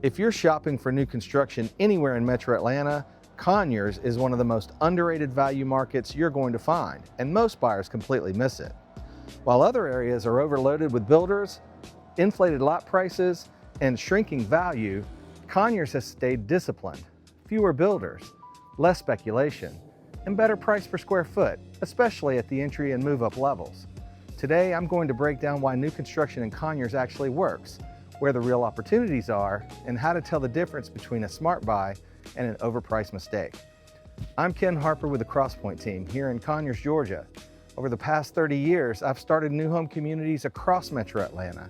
If you're shopping for new construction anywhere in Metro Atlanta, Conyers is one of the most underrated value markets you're going to find, and most buyers completely miss it. While other areas are overloaded with builders, inflated lot prices, and shrinking value, Conyers has stayed disciplined. Fewer builders, less speculation, and better price per square foot, especially at the entry and move-up levels. Today, I'm going to break down why new construction in Conyers actually works, where the real opportunities are, and how to tell the difference between a smart buy and an overpriced mistake. I'm Ken Harper with the Crosspoint team here in Conyers, Georgia. Over the past 30 years, I've started new home communities across Metro Atlanta.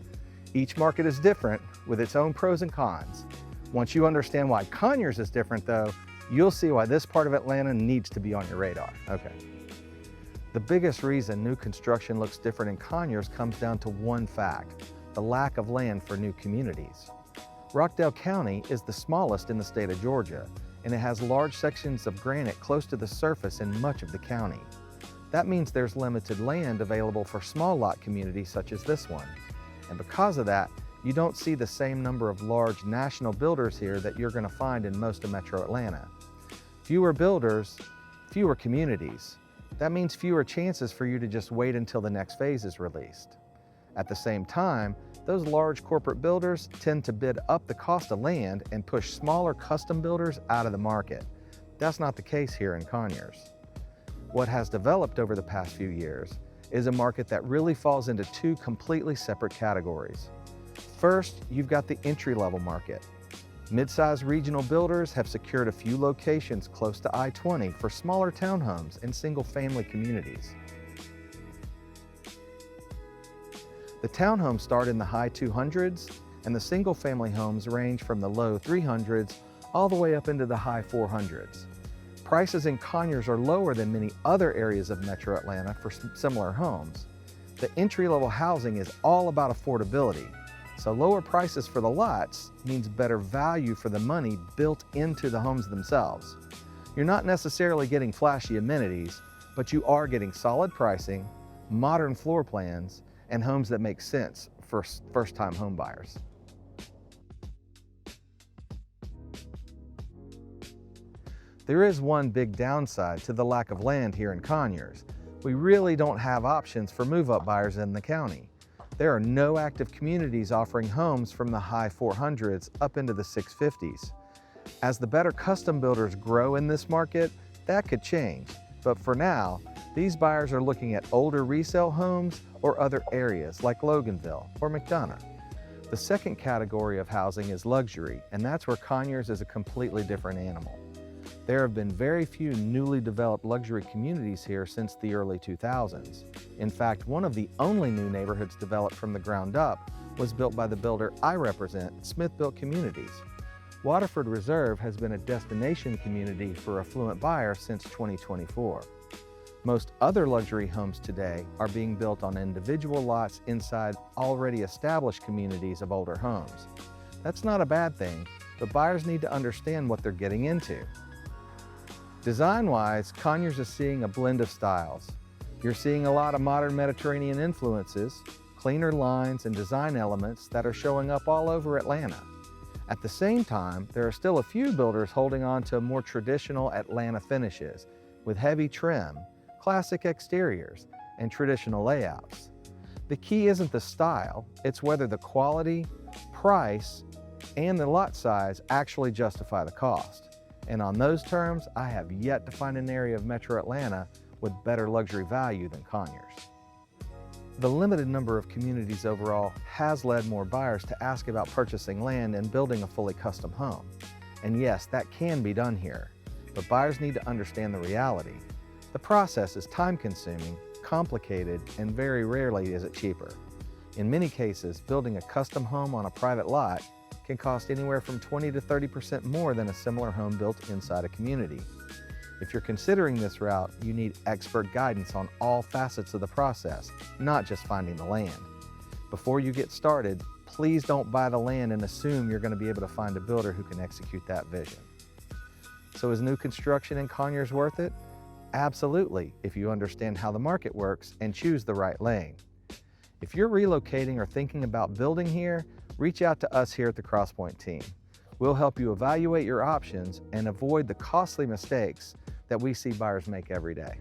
Each market is different with its own pros and cons. Once you understand why Conyers is different though, you'll see why this part of Atlanta needs to be on your radar. Okay. The biggest reason new construction looks different in Conyers comes down to one fact: the lack of land for new communities. Rockdale County is the smallest in the state of Georgia, and it has large sections of granite close to the surface in much of the county. That means there's limited land available for small lot communities such as this one. And because of that, you don't see the same number of large national builders here that you're going to find in most of Metro Atlanta. Fewer builders, fewer communities. That means fewer chances for you to just wait until the next phase is released. At the same time, those large corporate builders tend to bid up the cost of land and push smaller custom builders out of the market. That's not the case here in Conyers. What has developed over the past few years is a market that really falls into two completely separate categories. First, you've got the entry-level market. Mid-sized regional builders have secured a few locations close to I-20 for smaller townhomes and single-family communities. The townhomes start in the high 200s, and the single-family homes range from the low 300s all the way up into the high 400s. Prices in Conyers are lower than many other areas of Metro Atlanta for similar homes. The entry-level housing is all about affordability, so lower prices for the lots means better value for the money built into the homes themselves. You're not necessarily getting flashy amenities, but you are getting solid pricing, modern floor plans, and homes that make sense for first-time home buyers. There is one big downside to the lack of land here in Conyers. We really don't have options for move-up buyers in the county. There are no active communities offering homes from the high 400s up into the 650s. As the better custom builders grow in this market, that could change. But for now, these buyers are looking at older resale homes or other areas like Loganville or McDonough. The second category of housing is luxury, and that's where Conyers is a completely different animal. There have been very few newly developed luxury communities here since the early 2000s. In fact, one of the only new neighborhoods developed from the ground up was built by the builder I represent, Smith Built Communities. Waterford Reserve has been a destination community for affluent buyers since 2024. Most other luxury homes today are being built on individual lots inside already established communities of older homes. That's not a bad thing, but buyers need to understand what they're getting into. Design-wise, Conyers is seeing a blend of styles. You're seeing a lot of modern Mediterranean influences, cleaner lines and design elements that are showing up all over Atlanta. At the same time, there are still a few builders holding on to more traditional Atlanta finishes with heavy trim, classic exteriors, and traditional layouts. The key isn't the style, it's whether the quality, price, and the lot size actually justify the cost. And on those terms, I have yet to find an area of Metro Atlanta with better luxury value than Conyers. The limited number of communities overall has led more buyers to ask about purchasing land and building a fully custom home. And yes, that can be done here, but buyers need to understand the reality. The process is time-consuming, complicated, and very rarely is it cheaper. In many cases, building a custom home on a private lot can cost anywhere from 20 to 30% more than a similar home built inside a community. If you're considering this route, you need expert guidance on all facets of the process, not just finding the land. Before you get started, please don't buy the land and assume you're going to be able to find a builder who can execute that vision. So is new construction in Conyers worth it? Absolutely, if you understand how the market works and choose the right lane. If you're relocating or thinking about building here, reach out to us here at the Crosspoint team. We'll help you evaluate your options and avoid the costly mistakes that we see buyers make every day.